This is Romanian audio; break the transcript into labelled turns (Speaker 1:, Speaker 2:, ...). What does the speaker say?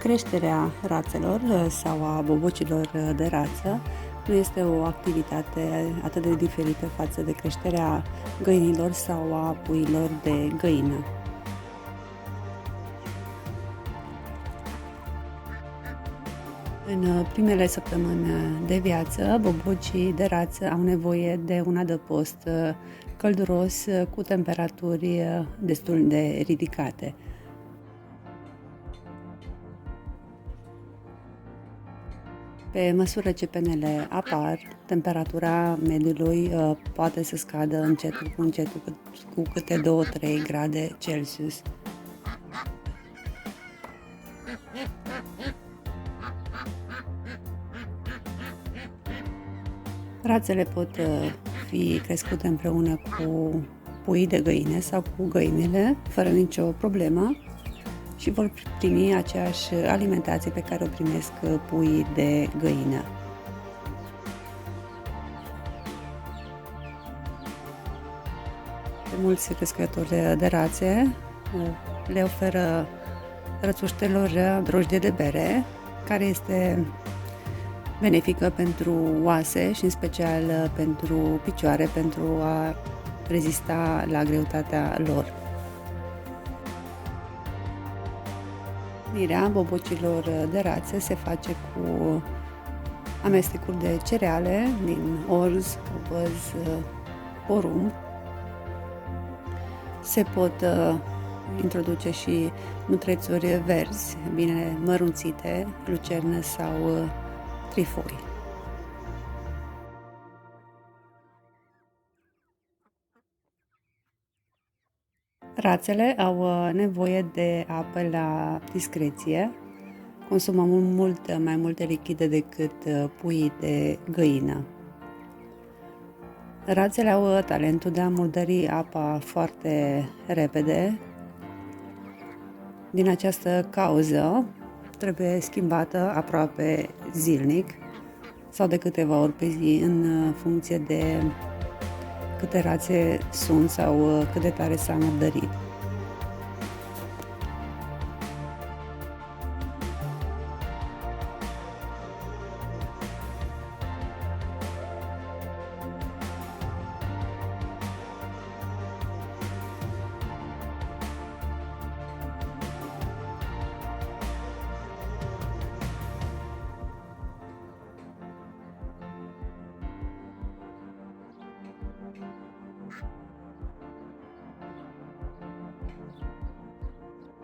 Speaker 1: Creșterea rațelor sau a bobocilor de rață nu este o activitate atât de diferită față de creșterea găinilor sau a puiilor de găină. În primele săptămâni de viață, bobocii de rață au nevoie de un adăpost călduros cu temperaturi destul de ridicate. Pe măsură ce penele apar, temperatura mediului poate să scadă încetul cu încetul cu câte 2-3 grade Celsius. Rațele pot fi crescute împreună cu puii de găine sau cu găinile, fără nicio problemă, și vor primi aceeași alimentație pe care o primesc puii de găină. Mulți crescători de rațe le oferă rățuștelor drojdie de bere, care este benefică pentru oase și în special pentru picioare, pentru a rezista la greutatea lor. Hrănirea bobocilor de rațe se face cu amestecuri de cereale din orz, ovăz, porumb. Se pot introduce și nutrețuri verzi, bine mărunțite, lucernă sau trifoi. Rațele au nevoie de apă la discreție, consumă mult mai multe lichide decât puii de găină. Rațele au talentul de a murdări apa foarte repede. Din această cauză trebuie schimbată aproape zilnic sau de câteva ori pe zi, în funcție de câte rațe sunt sau cât de tare s-a murdărit.